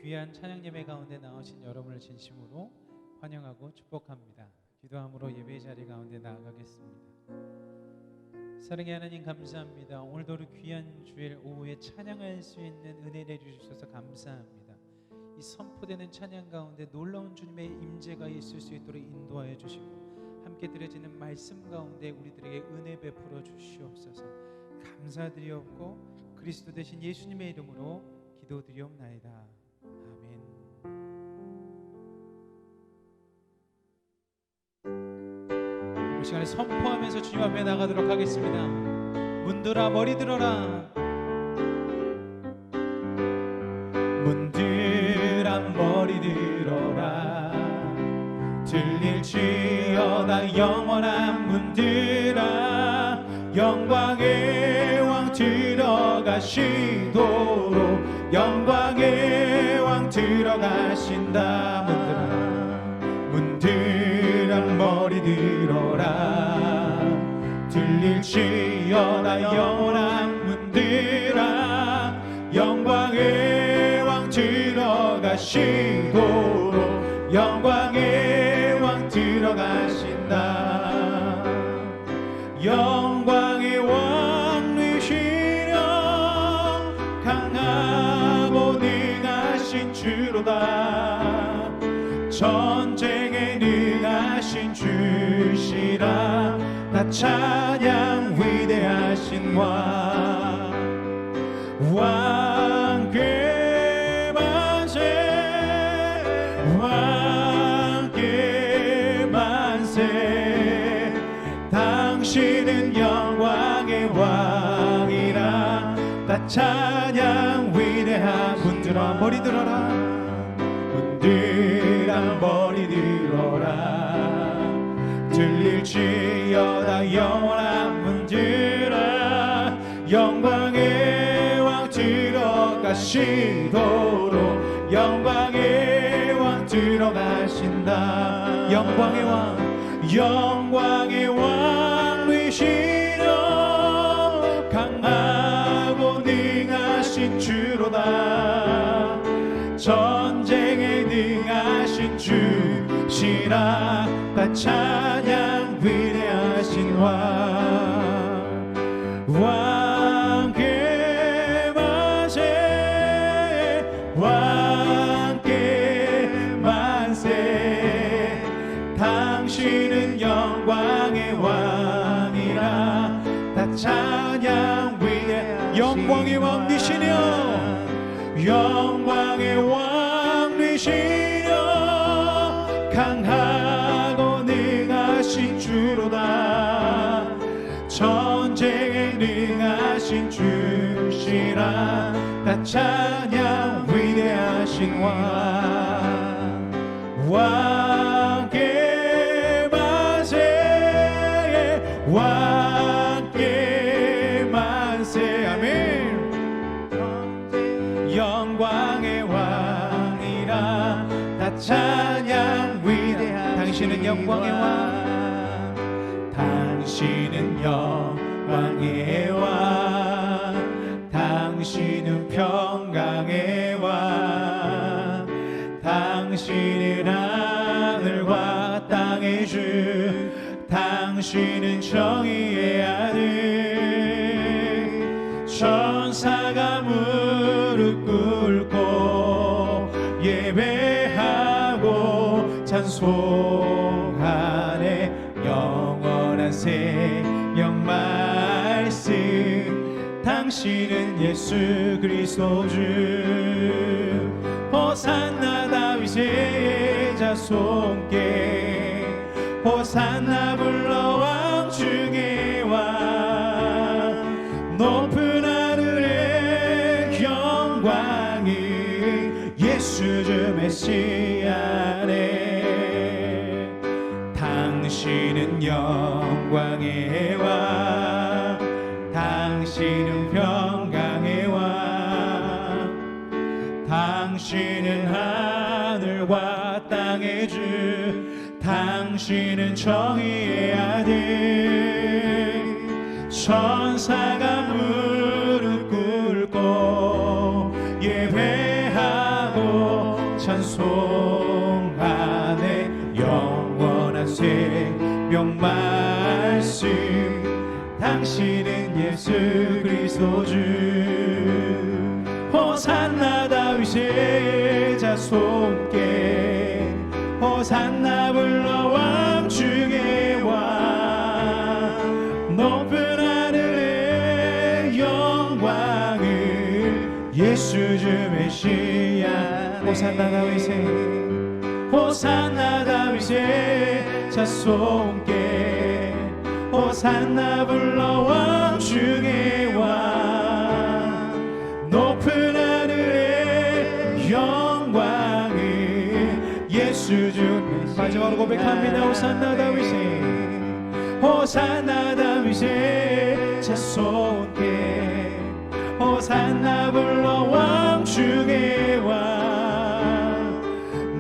귀한 찬양 예배 가운데 나오신 여러분을 진심으로 환영하고 축복합니다. 기도함으로 예배 자리 가운데 나아가겠습니다. 사랑의 하나님 감사합니다. 오늘도 우리 귀한 주일 오후에 찬양할 수 있는 은혜 내주셔서 감사합니다. 이 선포되는 찬양 가운데 놀라운 주님의 임재가 있을 수 있도록 인도하여 주시고 함께 드려지는 말씀 가운데 우리들에게 은혜 베풀어 주시옵소서. 감사드리옵고 그리스도 되신 예수님의 이름으로 기도드리옵나이다. 아멘. 이 시간에 선포하면서 주님 앞에 나가도록 하겠습니다. 문들아 머리 들어라. 문들아 머리 들어라. 들릴지어다 영원한 문들아. 영광의 왕 들어가시도록 영광의 왕 들어가신다. 문들아 머리 들어라. 들릴지어다 영원한 문들아. 영광의 왕 들어가시도록 영광의 왕 들어가신다. 영광의 왕 되시려 강하고 능하신 주로다. 전쟁에 능하신 주시라. 나 찬양 위대하신 왕. 왕께 만세 왕께 만세. 당신은 영광의 왕이라. 나 찬양 위대한 문들아 머리 들어라. 문들아 머리 들어라. 들릴지어다 영원한 문들아. 영광의 왕 들어가시도록 영광의 왕 들어가신다. 영광의 왕 영광의 왕 되시려 강하고 능하신 주로다. 전쟁에 능하신 주시라. 나 찬양 위대하신 왕. 왕께 만세 왕께 만세. 당신은 영광의 왕이라. 나 찬양 위대하신 영광의 왕 되시려 영광의 왕 되시려 강하고 능하신 주로다. 전쟁에 능하신 주시라. 나 찬양 위대하신 왕. 왕께 만세 왕께 만세. 아멘. 영광의 왕이라. 나 찬양 위대한 당신은 영광의 왕. 당신은 영광의 왕. 당신은 평강의 왕. 당신은 하늘과 땅의 주. 당신은 정의의 아들. 천사가 무릎 꿇고 예배하고 찬송하네. 영원한 생명 말씀. 당신은 예수 그리스도 주. 호산나 다윗의 자손께. 호산나 불러 왕 중의 왕. 높은 하늘의 영광이 예수 주 메시아네. 당신은 영광의 왕. 당신은 평강의 왕. 당신은 하늘과 땅의 주. 당신은 정의의 아들. 천사가 무릎 꿇고 예배하고 생명 말씀 당신은 예수 그리스도 주 호산나 다윗의 자손께 호산나 불러 왕 중에 왕 높은 하늘의 영광을 예수 주 메시아 호산나 다윗의 호산나 다윗의 자손께 호산나 불러 왕 중에 왕 높은 하늘의 영광을 예수 주 마지막으로 고백합니다. 호산나 다윗의 호산나 다윗의 자손께 호산나 불러 왕 중에 왕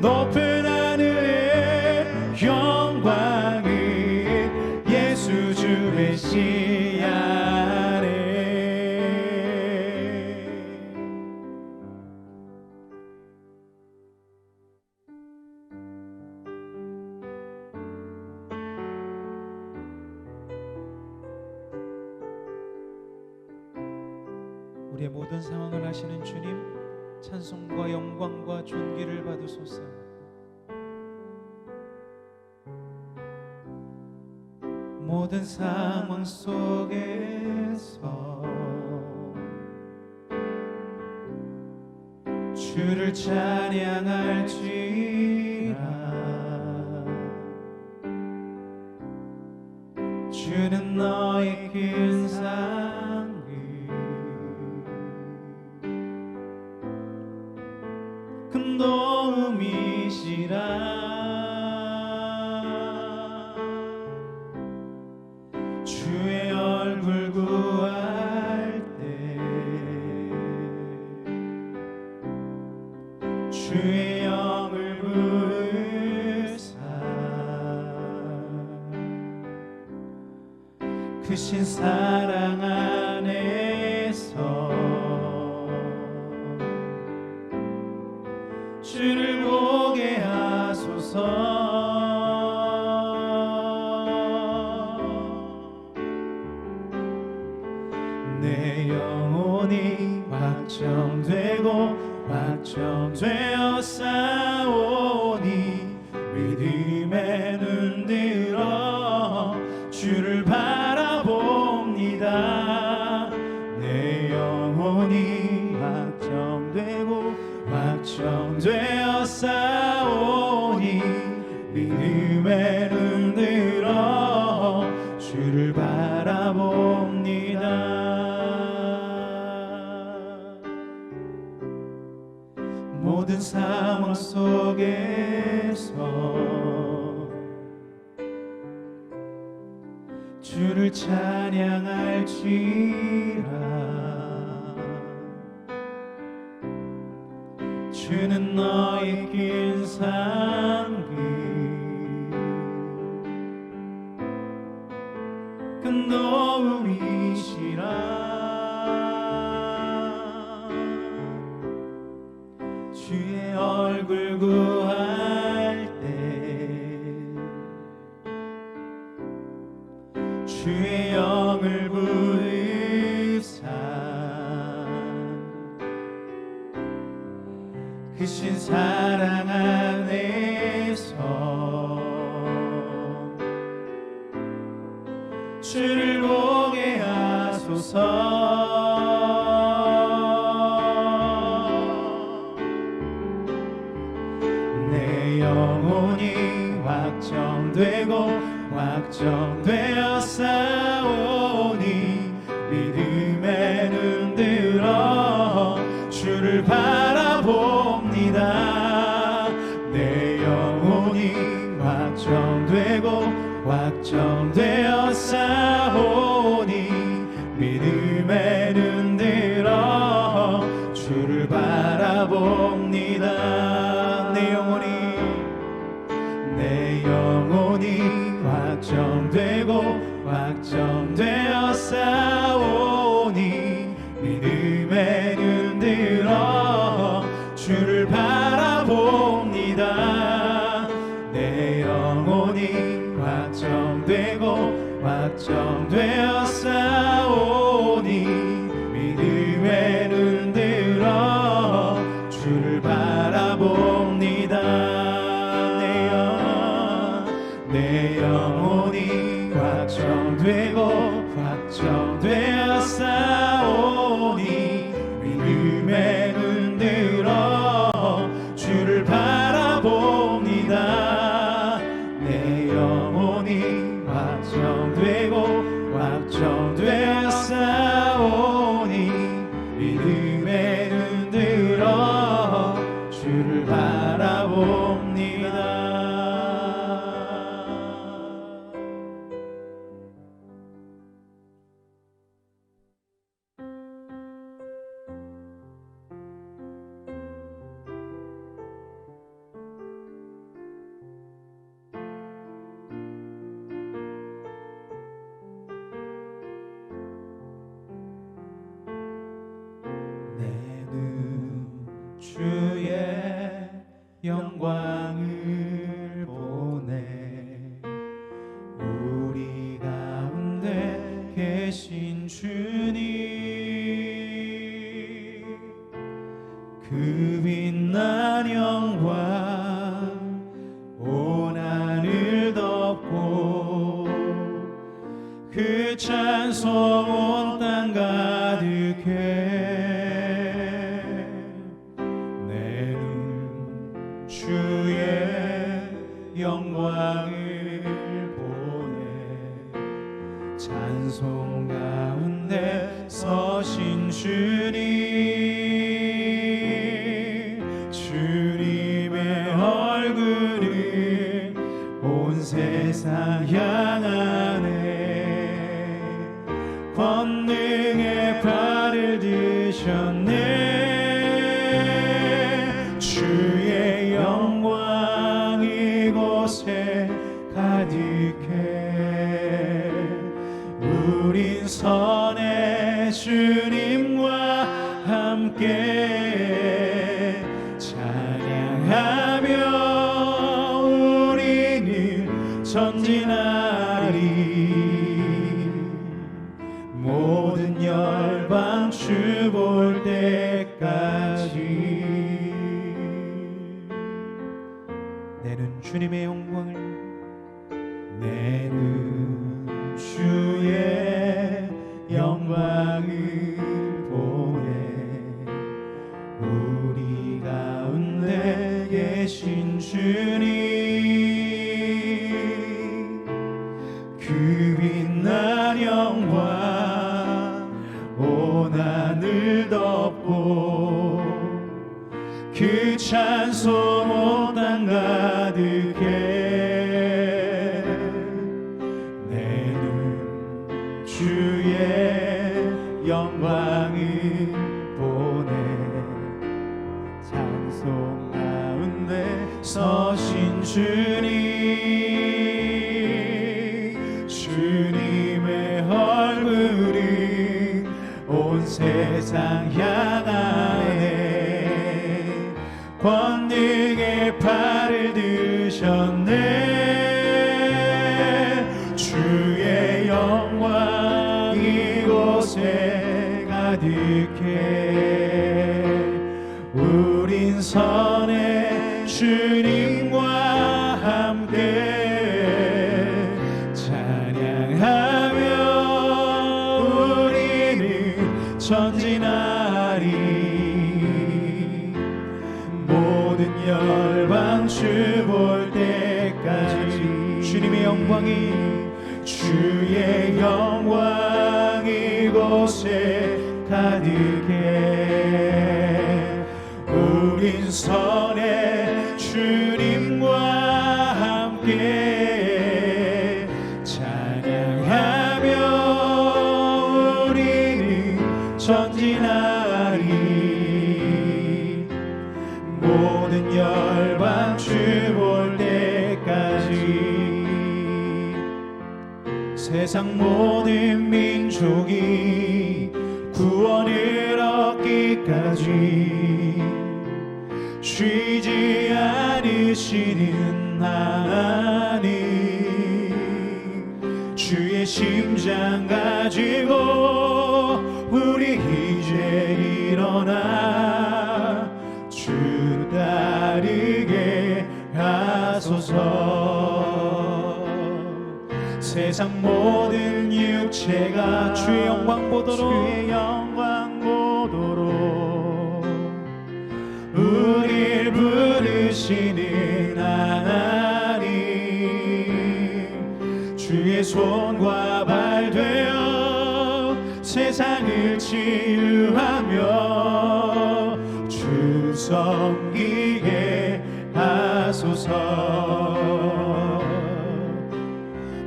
높은 하늘의 영광을 예수 주 메시아네. 우리의 모든 상황을 아시는 주님, 찬송과 영광과 존귀를 받으소서. 모든 상황 속에서 주를 찬양할지라. 주는 너의 큰 상급 큰 도움이시라. 주의 얼굴 구할 때 주의 영을 부으사 크신 사랑 안에서 주를 보게 하소서. 내 영혼이 확정되고 확정되어 싸우니 믿음의 눈 들어 주를 바라봅니다. 내 영혼이 확정되고 확정되어 싸우니 믿음의 눈 들어 주를 바라봅니다. 모든 상황 속에서 주를 찬양할지라. 주는 너의 긴 상급 큰 도움이시라. 주의 얼굴 구할 때 주의 영을 부으사 크신 사랑 안에서 주를 보게 하소서. 내 영혼이 확정되고 확정되어 싸우니 믿음의 눈 들어 주를 바라봅니다. 내 영혼이 확정되고 확정되어 싸우니 믿음의 눈 들어 주를 바라봅니다. 내 영혼이 확정되고 확정되어 싸우니 믿음의 눈 들어 주를 바라봅니다. 내 영혼이 확정되고 확정되었사오니 믿음의 눈 들어 주를 바라봅니다. 내 영혼이 확정되었사오니 믿음의 눈 들어 주를 바라봅니다. 내 영혼이 확정되었사오니 믿음의 눈 들어 주를 바라봅니다. 주의 영광을 보내 우리 가운데 계신 주님 그 빛난 영광 온 하늘 덮고 그 찬송 온 땅 가득해 주의 영광을 보내 찬송 가운데 서신 주님의 얼굴을 온 세상 향하네 권능의 발을 드셨네 주의 영광 이곳에 가득해 우린 선의 주님과 함께 찬양하며 우리는 전진하리 모든 열방 주 볼 때까지 내 눈 주님의 영광을 내 눈 주의 영광을 보내 우리 가운데 계신 주님 그 빛난 영광 온 하늘 덮고 그 찬송 온 땅 가득해 내 눈 주의 영광을 보내 찬송 가운데 서신 주님의 얼굴이 온 세상 향하네 권능의 팔을 드셨네 주의 영광 이곳에 가득해 우린 선의 주님과 함께 찬양하며 우리는 전진하리 모든 열방 주 볼 때까지 주님의 영광이 주의 영광 이곳에 가득해 우린 선의 주님과 함께 찬양하며 우리는 전진하리 모든 열방 주 볼 때까지 세상 모든 민족이 구원을 얻기까지 쉬지 않으시는 하나님 주의 심장 가지고 우리 이제 일어나 주 따르게 하소서. 세상 모든 육체가 주의 영광 보도록 우릴 부르시는 하나님, 주의 손과 발 되어 세상을 치유하며 주 섬기게 하소서.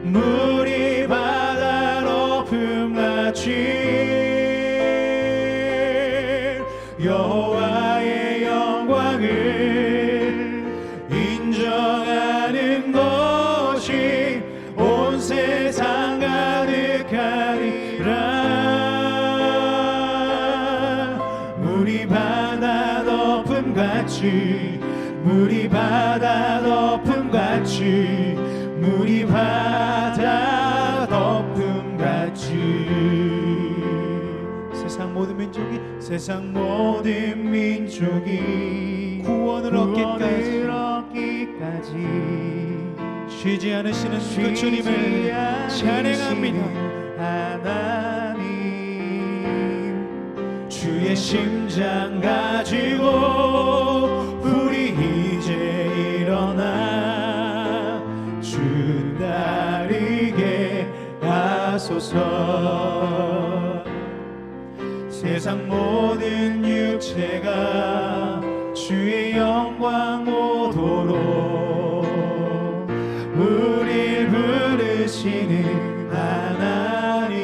물이 바다 높음같이 여호와의 영광을 인정하는 것이 온 세상 가득하리라. 물이 바다 덮음같이 물이 바다 덮음같이 물이 바다 덮음같이 세상 모든 민족이 구원을 얻기까지 쉬지 않으시는 그 주님을 찬양합니다. 하나님, 주의 심장 가지고 우리 이제 일어나 주 따르게 하소서. 세상 모든 육체가 주의 영광 보도록 우릴 부르시는 하나님,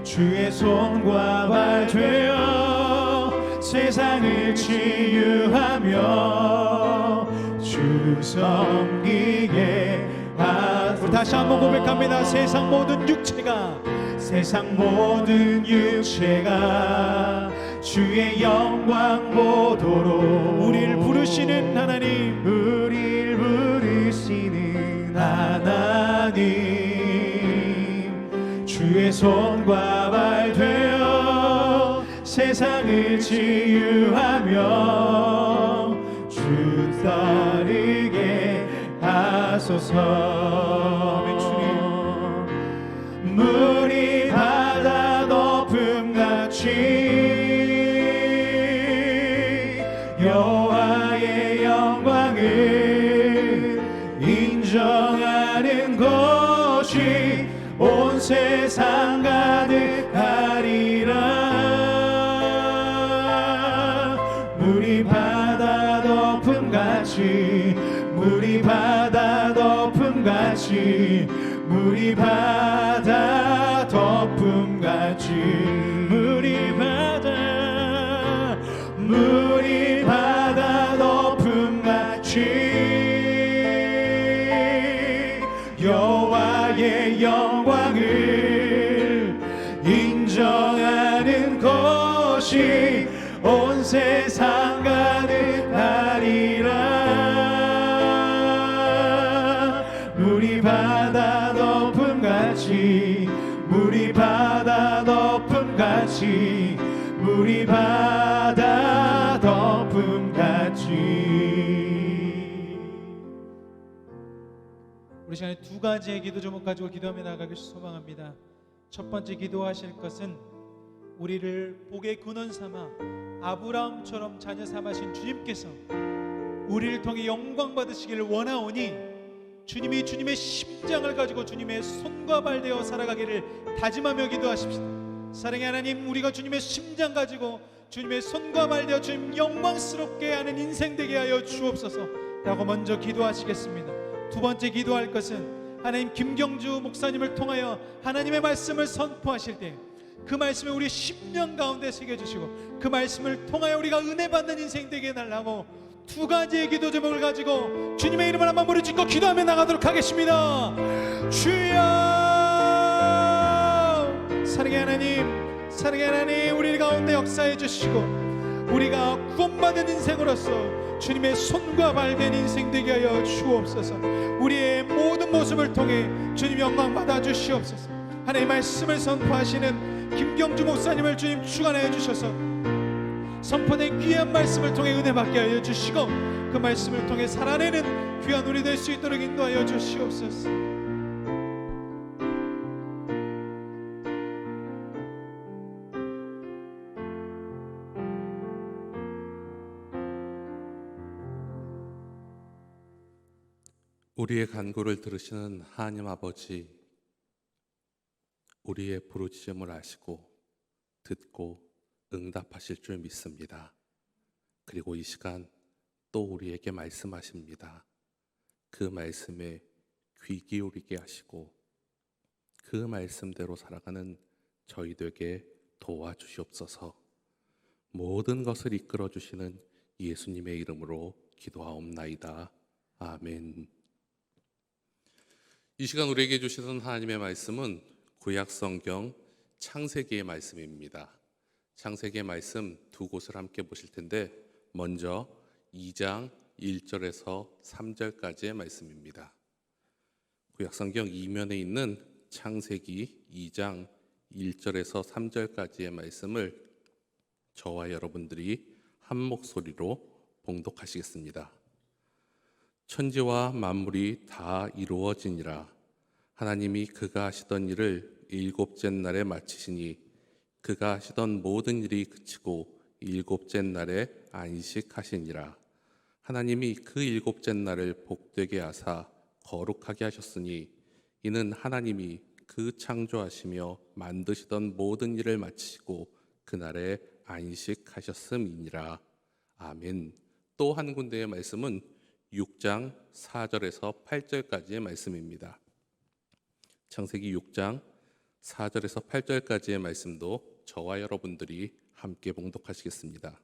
주의 손과 발 되어 세상을 치유하며 주 섬기게 하소서. 다시 한번 고백합니다. 세상 모든 육체가 주의 영광 보도록 우리를 부르시는 하나님, 우리를 부르시는 하나님, 주의 손과 발 되어 세상을 치유하며 주 따르게 하소서. 물이 바다 덮음같이 여호와의 영광을 인정하는 것이 온 세상 가득하리라. 물이 바다 덮음같이 물이 바다 덮음같이 물이 바다 덮음같이 물이 바다 덮음같이 여호와의 영광을 인정하는 것이 온 세상 가득하리라. 물이 바다 덮음같이 물이 바다 덮음같이 물이 바다 덮음같이. 우리 시간에 두 가지의 기도 제목 가지고 기도하며 나아가길 소망합니다. 첫 번째 기도하실 것은 우리를 복의 근원 삼아 아브라함처럼 자녀 삼으신 주님께서 우리를 통해 영광 받으시기를 원하오니 주님이 주님의 심장을 가지고 주님의 손과 발 되어 살아가기를 다짐하며 기도하십시다. 사랑의 하나님, 우리가 주님의 심장 가지고 주님의 손과 발 되어 주님 영광스럽게 하는 인생 되게 하여 주옵소서 라고 먼저 기도하시겠습니다. 두 번째 기도할 것은 하나님, 김경주 목사님을 통하여 하나님의 말씀을 선포하실 때 그 말씀을 우리 심령 가운데 새겨주시고 그 말씀을 통하여 우리가 은혜 받는 인생 되게 해달라고 두 가지의 기도 제목을 가지고 주님의 이름을 한번 부르짖고 기도하며 나가도록 하겠습니다. 주여, 사랑의 하나님 우리 가운데 역사해 주시고 우리가 구원받은 인생으로서 주님의 손과 발된 인생 되게 하여 주옵소서. 우리의 모든 모습을 통해 주님 영광 받아 주시옵소서. 하나님의 말씀을 선포하시는 김경주 목사님을 주님 주관하여 주셔서 선포된 귀한 말씀을 통해 은혜 받게 하여 주시고 그 말씀을 통해 살아내는 귀한 우리 될 수 있도록 인도하여 주시옵소서. 우리의 간구를 들으시는 하나님 아버지, 우리의 부르짖음을 아시고 듣고 응답하실 줄 믿습니다. 그리고 이 시간 또 우리에게 말씀하십니다. 그 말씀에 귀 기울이게 하시고 그 말씀대로 살아가는 저희 되게 도와주시옵소서. 모든 것을 이끌어 주시는 예수님의 이름으로 기도하옵나이다. 아멘. 이 시간 우리에게 주시는 하나님의 말씀은 구약 성경 창세기의 말씀입니다. 창세기의 말씀 두 곳을 함께 보실 텐데 먼저 2장 1절에서 3절까지의 말씀입니다. 구약 성경 이면에 있는 창세기 2장 1절에서 3절까지의 말씀을 저와 여러분들이 한 목소리로 봉독하시겠습니다. 천지와 만물이 다 이루어지니라. 하나님이 그가 하시던 일을 일곱째 날에 마치시니 그가 하시던 모든 일이 그치고 일곱째 날에 안식하시니라. 하나님이 그 일곱째 날을 복되게 하사 거룩하게 하셨으니 이는 하나님이 그 창조하시며 만드시던 모든 일을 마치시고 그날에 안식하셨음이니라. 아멘. 또 한 군데의 말씀은 6장 4절에서 8절까지의 말씀입니다. 창세기 6장 4절에서 8절까지의 말씀도 저와 여러분들이 함께 봉독하시겠습니다.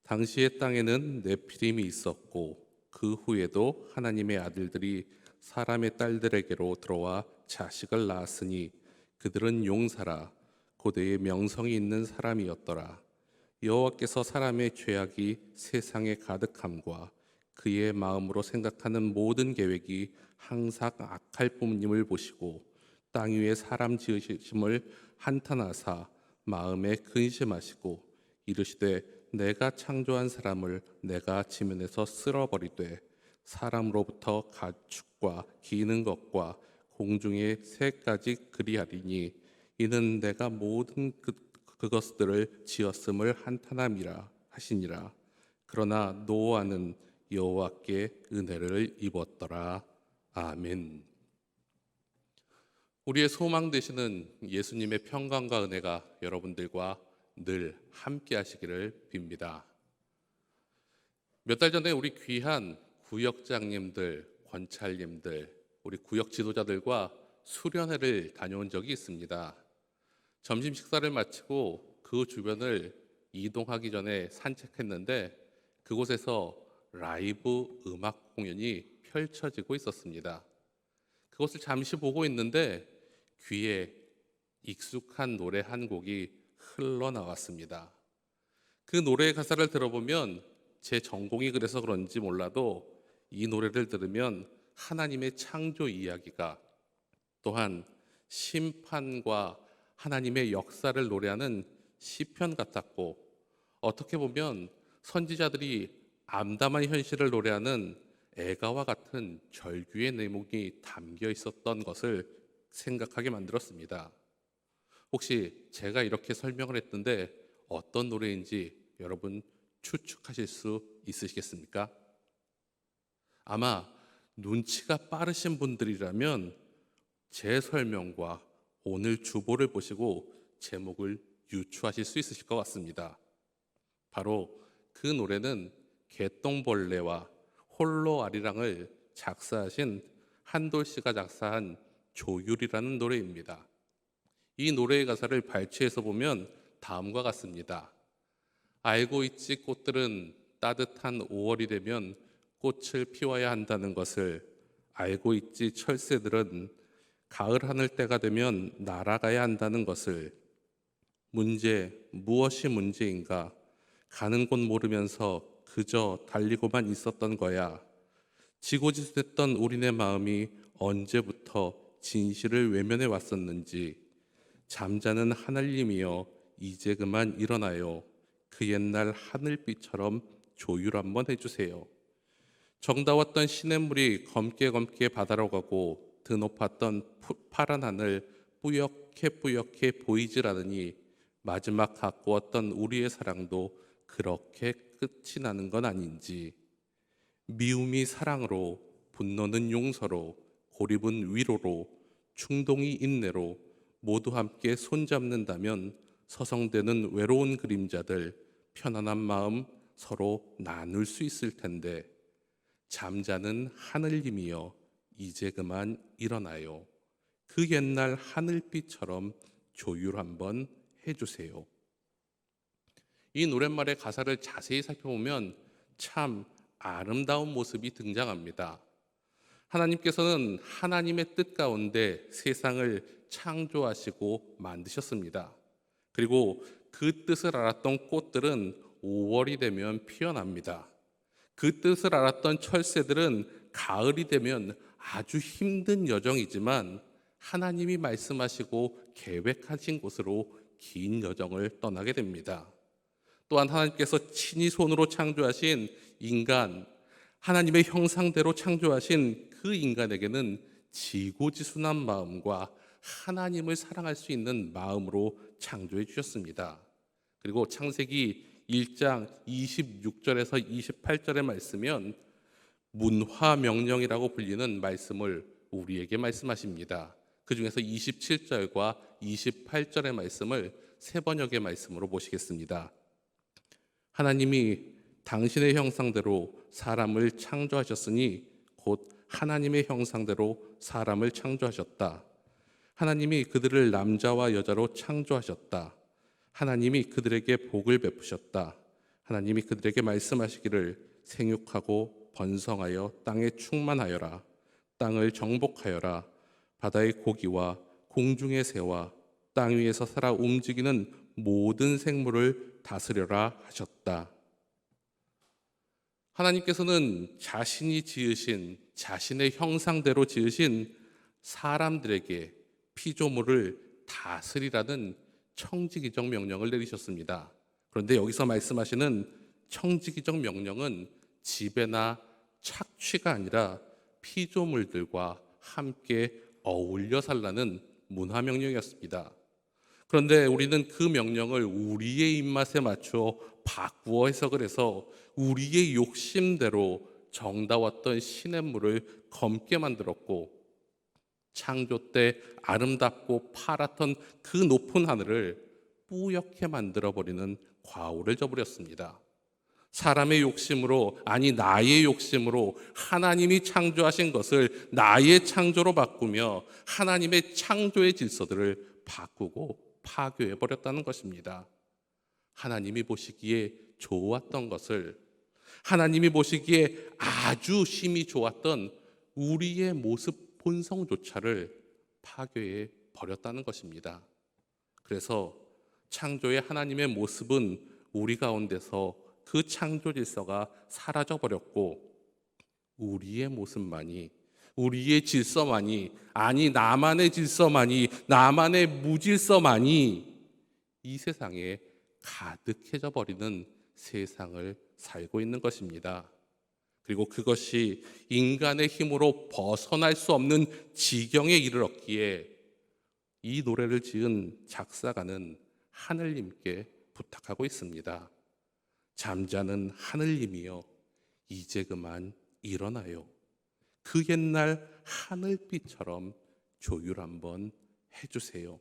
당시의 땅에는 네피림이 있었고 그 후에도 하나님의 아들들이 사람의 딸들에게로 들어와 자식을 낳았으니 그들은 용사라 고대의 명성이 있는 사람이었더라. 여호와께서 사람의 죄악이 세상에 가득함과 그의 마음으로 생각하는 모든 계획이 항상 악할 뿐임을 보시고 땅 위에 사람 지으심을 한탄하사 마음에 근심하시고 이르시되 내가 창조한 사람을 내가 지면에서 쓸어버리되 사람으로부터 가축과 기는 것과 공중의 새까지 그리하리니 이는 내가 모든 그것들을 지었음을 한탄함이라 하시니라. 그러나 노아는 여호와께 은혜를 입었더라. 아멘. 우리의 소망 되시는 예수님의 평강과 은혜가 여러분들과 늘 함께 하시기를 빕니다. 몇 달 전에 우리 귀한 구역장님들, 권찰님들, 우리 구역 지도자들과 수련회를 다녀온 적이 있습니다. 점심 식사를 마치고 그 주변을 이동하기 전에 산책했는데 그곳에서 라이브 음악 공연이 펼쳐지고 있었습니다. 그것을 잠시 보고 있는데 귀에 익숙한 노래 한 곡이 흘러나왔습니다. 그 노래의 가사를 들어보면 제 전공이 그래서 그런지 몰라도 이 노래를 들으면 하나님의 창조 이야기가 또한 심판과 하나님의 역사를 노래하는 시편 같았고 어떻게 보면 선지자들이 암담한 현실을 노래하는 애가와 같은 절규의 내용이 담겨 있었던 것을 생각하게 만들었습니다. 혹시 제가 이렇게 설명을 했던데 어떤 노래인지 여러분 추측하실 수 있으시겠습니까? 아마 눈치가 빠르신 분들이라면 제 설명과 오늘 주보를 보시고 제목을 유추하실 수 있으실 것 같습니다. 바로 그 노래는 개똥벌레와 홀로 아리랑을 작사하신 한돌 씨가 작사한 조율이라는 노래입니다. 이 노래의 가사를 발췌해서 보면 다음과 같습니다. 알고 있지 꽃들은 따뜻한 5월이 되면 꽃을 피워야 한다는 것을, 알고 있지 철새들은 가을 하늘 때가 되면 날아가야 한다는 것을, 무엇이 문제인가? 가는 곳 모르면서 그저 달리고만 있었던 거야. 지고지순했던 우리네 마음이 언제부터 진실을 외면해 왔었는지. 잠자는 하늘님이여 이제 그만 일어나요. 그 옛날 하늘빛처럼 조율 한번 해주세요. 정다웠던 시냇물이 검게 바다로 가고 드높았던 파란 하늘 뿌옇게 보이질 않으니 마지막 가꾸었던 우리의 사랑도 그렇게 끝이 나는 건 아닌지. 미움이 사랑으로, 분노는 용서로, 고립은 위로로, 충동이 인내로 모두 함께 손잡는다면 서성대는 외로운 그림자들, 편안한 마음 서로 나눌 수 있을 텐데. 잠자는 하늘님이여 이제 그만 일어나요. 그 옛날 하늘빛처럼 조율 한번 해주세요. 이 노랫말의 가사를 자세히 살펴보면 참 아름다운 모습이 등장합니다. 하나님께서는 하나님의 뜻 가운데 세상을 창조하시고 만드셨습니다. 그리고 그 뜻을 알았던 꽃들은 5월이 되면 피어납니다. 그 뜻을 알았던 철새들은 가을이 되면 아주 힘든 여정이지만 하나님이 말씀하시고 계획하신 곳으로 긴 여정을 떠나게 됩니다. 또한 하나님께서 친히 손으로 창조하신 인간, 하나님의 형상대로 창조하신 그 인간에게는 지고지순한 마음과 하나님을 사랑할 수 있는 마음으로 창조해 주셨습니다. 그리고 창세기 1장 26절에서 28절의 말씀은 문화명령이라고 불리는 말씀을 우리에게 말씀하십니다. 그 중에서 27절과 28절의 말씀을 세 번역의 말씀으로 보시겠습니다. 하나님이 당신의 형상대로 사람을 창조하셨으니 곧 하나님의 형상대로 사람을 창조하셨다. 하나님이 그들을 남자와 여자로 창조하셨다. 하나님이 그들에게 복을 베푸셨다. 하나님이 그들에게 말씀하시기를 생육하고 번성하여 땅에 충만하여라. 땅을 정복하여라. 바다의 고기와 공중의 새와 땅 위에서 살아 움직이는 모든 생물을 다스려라 하셨다. 하나님께서는 자신이 지으신, 자신의 형상대로 지으신 사람들에게 피조물을 다스리라는 청지기적 명령을 내리셨습니다. 그런데 여기서 말씀하시는 청지기적 명령은 지배나 착취가 아니라 피조물들과 함께 어울려 살라는 문화명령이었습니다. 그런데 우리는 그 명령을 우리의 입맛에 맞춰 바꾸어 해석을 해서 우리의 욕심대로 정다웠던 시냇물을 검게 만들었고, 창조 때 아름답고 파랗던 그 높은 하늘을 뿌옇게 만들어버리는 과오를 저버렸습니다. 사람의 욕심으로, 아니 나의 욕심으로 하나님이 창조하신 것을 나의 창조로 바꾸며 하나님의 창조의 질서들을 바꾸고 파괴해버렸다는 것입니다. 하나님이 보시기에 좋았던 것을, 하나님이 보시기에 아주 심히 좋았던 우리의 모습 본성조차를 파괴해 버렸다는 것입니다. 그래서 창조의 하나님의 모습은 우리 가운데서 그 창조 질서가 사라져 버렸고, 우리의 모습만이, 우리의 질서만이, 아니 나만의 질서만이, 나만의 무질서만이 이 세상에 가득해져 버리는 세상을 살고 있는 것입니다. 그리고 그것이 인간의 힘으로 벗어날 수 없는 지경에 이르렀기에 이 노래를 지은 작사가는 하늘님께 부탁하고 있습니다. 잠자는 하늘님이여 이제 그만 일어나요. 그 옛날 하늘빛처럼 조율 한번 해주세요.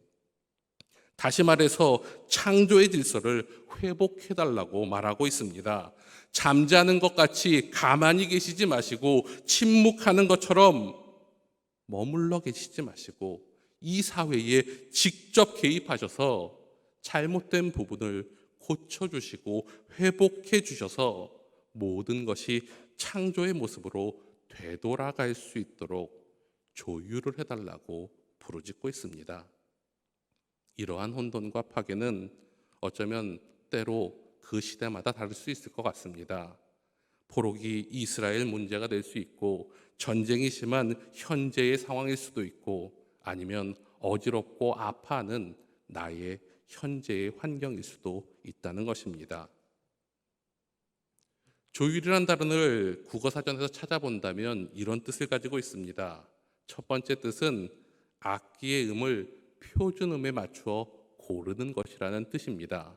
다시 말해서 창조의 질서를 회복해달라고 말하고 있습니다. 잠자는 것 같이 가만히 계시지 마시고, 침묵하는 것처럼 머물러 계시지 마시고, 이 사회에 직접 개입하셔서 잘못된 부분을 고쳐주시고 회복해 주셔서 모든 것이 창조의 모습으로 되돌아갈 수 있도록 조율을 해달라고 부르짖고 있습니다. 이러한 혼돈과 파괴는 어쩌면 때로 그 시대마다 다를 수 있을 것 같습니다. 포로기 이스라엘 문제가 될 수 있고, 전쟁이 심한 현재의 상황일 수도 있고, 아니면 어지럽고 아파하는 나의 현재의 환경일 수도 있다는 것입니다. 조율이란 단어를 국어사전에서 찾아본다면 이런 뜻을 가지고 있습니다. 첫 번째 뜻은 악기의 음을 표준음에 맞추어 고르는 것이라는 뜻입니다.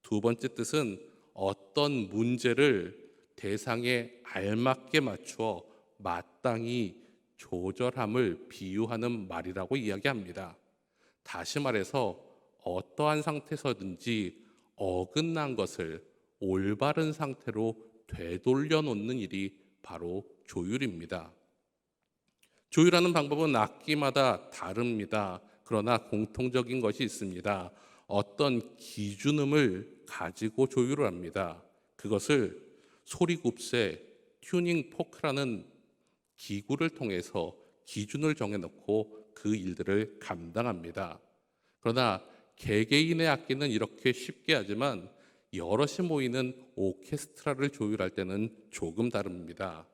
두 번째 뜻은 어떤 문제를 대상에 알맞게 맞추어 마땅히 조절함을 비유하는 말이라고 이야기합니다. 다시 말해서 어떠한 상태에서든지 어긋난 것을 올바른 상태로 되돌려 놓는 일이 바로 조율입니다. 조율하는 방법은 악기마다 다릅니다. 그러나 공통적인 것이 있습니다. 어떤 기준음을 가지고 조율을 합니다. 그것을 소리굽새, 튜닝 포크라는 기구를 통해서 기준을 정해놓고 그 일들을 감당합니다. 그러나 개개인의 악기는 이렇게 쉽게 하지만 여럿이 모이는 오케스트라를 조율할 때는 조금 다릅니다.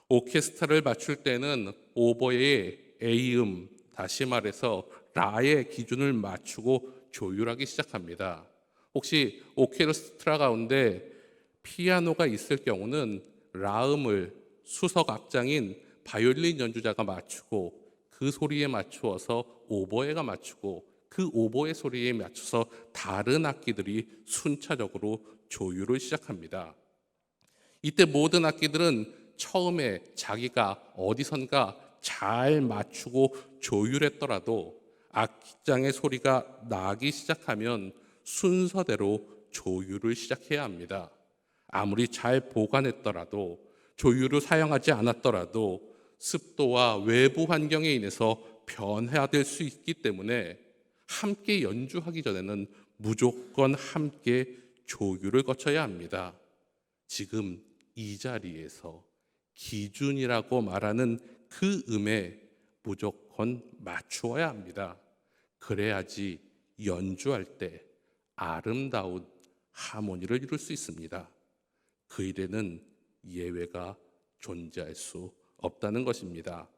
오케스트라를 맞출 때는 오보의 A음, 다시 말해서 라의 기준을 맞추고 조율하기 시작합니다. 혹시 오케스트라 가운데 피아노가 있을 경우는 라음을 수석 악장인 바이올린 연주자가 맞추고 그 소리에 맞추어서 오보에가 맞추고 그 오보의 소리에 맞춰서 다른 악기들이 순차적으로 조율을 시작합니다. 이때 모든 악기들은 처음에 자기가 어디선가 잘 맞추고 조율했더라도 악장의 소리가 나기 시작하면 순서대로 조율을 시작해야 합니다. 아무리 잘 보관했더라도 조율을 사용하지 않았더라도 습도와 외부 환경에 인해서 변화될 수 있기 때문에 함께 연주하기 전에는 무조건 함께 조율을 거쳐야 합니다. 지금 이 자리에서 기준이라고 말하는 그 음에 무조건 맞추어야 합니다. 그래야지 연주할 때 아름다운 하모니를 이룰 수 있습니다. 그 일에는 예외가 존재할 수 없다는 것입니다.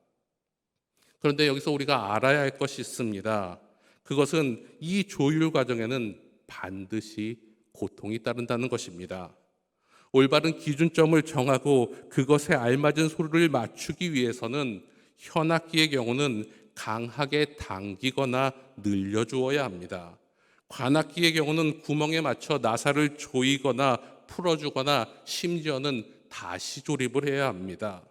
그런데 여기서 우리가 알아야 할 것이 있습니다. 그것은 이 조율 과정에는 반드시 고통이 따른다는 것입니다. 올바른 기준점을 정하고 그것에 알맞은 소리를 맞추기 위해서는 현악기의 경우는 강하게 당기거나 늘려주어야 합니다. 관악기의 경우는 구멍에 맞춰 나사를 조이거나 풀어주거나 심지어는 다시 조립을 해야 합니다.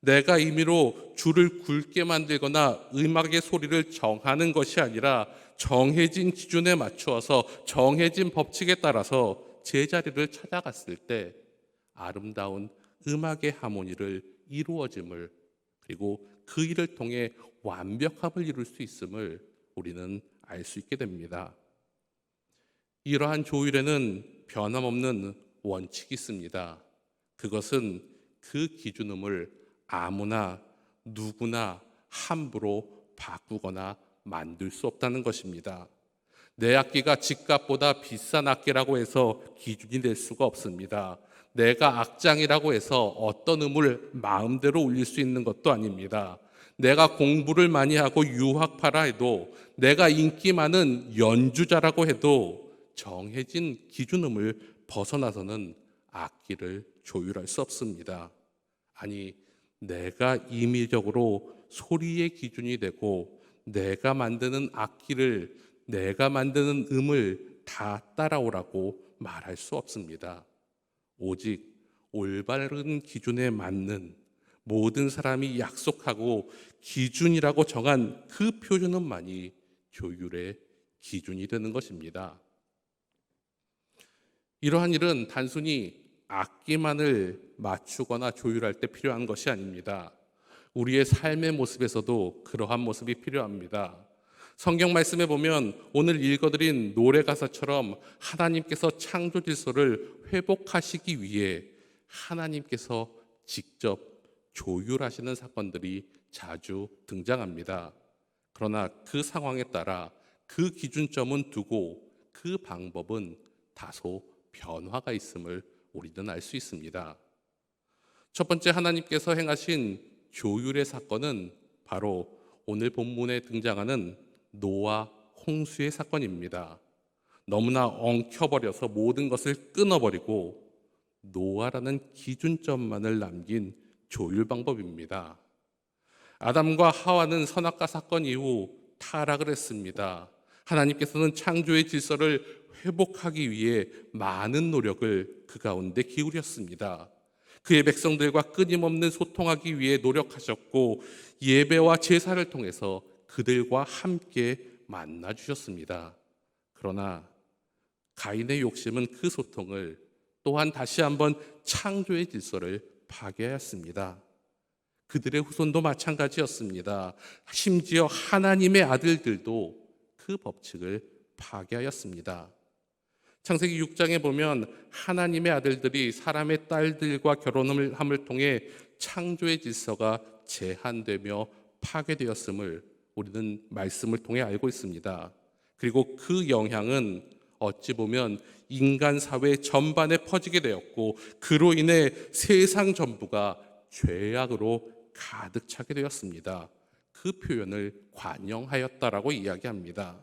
내가 임의로 줄을 굵게 만들거나 음악의 소리를 정하는 것이 아니라 정해진 기준에 맞추어서 정해진 법칙에 따라서 제자리를 찾아갔을 때 아름다운 음악의 하모니를 이루어짐을, 그리고 그 일을 통해 완벽함을 이룰 수 있음을 우리는 알 수 있게 됩니다. 이러한 조율에는 변함없는 원칙이 있습니다. 그것은 그 기준음을 아무나 누구나 함부로 바꾸거나 만들 수 없다는 것입니다. 내 악기가 집값보다 비싼 악기라고 해서 기준이 될 수가 없습니다. 내가 악장이라고 해서 어떤 음을 마음대로 울릴 수 있는 것도 아닙니다. 내가 공부를 많이 하고 유학파라 해도, 내가 인기 많은 연주자라고 해도 정해진 기준음을 벗어나서는 악기를 조율할 수 없습니다. 아니, 내가 임의적으로 소리의 기준이 되고 내가 만드는 악기를, 내가 만드는 음을 다 따라오라고 말할 수 없습니다. 오직 올바른 기준에 맞는, 모든 사람이 약속하고 기준이라고 정한 그 표준음만이 조율의 기준이 되는 것입니다. 이러한 일은 단순히 악기만을 맞추거나 조율할 때 필요한 것이 아닙니다. 우리의 삶의 모습에서도 그러한 모습이 필요합니다. 성경 말씀에 보면 오늘 읽어드린 노래 가사처럼 하나님께서 창조 질서를 회복하시기 위해 하나님께서 직접 조율하시는 사건들이 자주 등장합니다. 그러나 그 상황에 따라 그 기준점은 두고 그 방법은 다소 변화가 있음을 우리는 알 수 있습니다. 첫 번째 하나님께서 행하신 조율의 사건은 바로 오늘 본문에 등장하는 노아 홍수의 사건입니다. 너무나 엉켜버려서 모든 것을 끊어버리고 노아라는 기준점만을 남긴 조율 방법입니다. 아담과 하와는 선악과 사건 이후 타락을 했습니다. 하나님께서는 창조의 질서를 회복하기 위해 많은 노력을 그 가운데 기울였습니다. 그의 백성들과 끊임없는 소통하기 위해 노력하셨고 예배와 제사를 통해서 그들과 함께 만나 주셨습니다. 그러나 가인의 욕심은 그 소통을 또한 다시 한번 창조의 질서를 파괴하였습니다. 그들의 후손도 마찬가지였습니다. 심지어 하나님의 아들들도 그 법칙을 파괴하였습니다. 창세기 6장에 보면 하나님의 아들들이 사람의 딸들과 결혼함을 통해 창조의 질서가 제한되며 파괴되었음을 우리는 말씀을 통해 알고 있습니다. 그리고 그 영향은 어찌 보면 인간 사회 전반에 퍼지게 되었고 그로 인해 세상 전부가 죄악으로 가득 차게 되었습니다. 그 표현을 관영하였다라고 이야기합니다.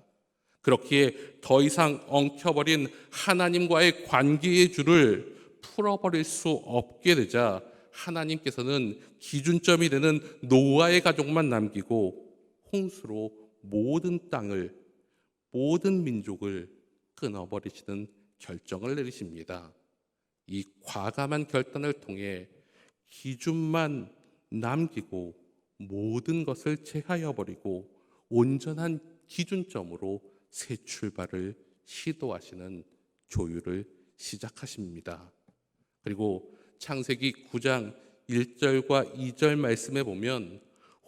그렇기에 더 이상 엉켜버린 하나님과의 관계의 줄을 풀어버릴 수 없게 되자 하나님께서는 기준점이 되는 노아의 가족만 남기고 홍수로 모든 땅을, 모든 민족을 끊어버리시는 결정을 내리십니다. 이 과감한 결단을 통해 기준만 남기고 모든 것을 제하여 버리고 온전한 기준점으로 새 출발을 시도하시는 조율을 시작하십니다. 그리고 창세기 9장 1절과 2절 말씀에 보면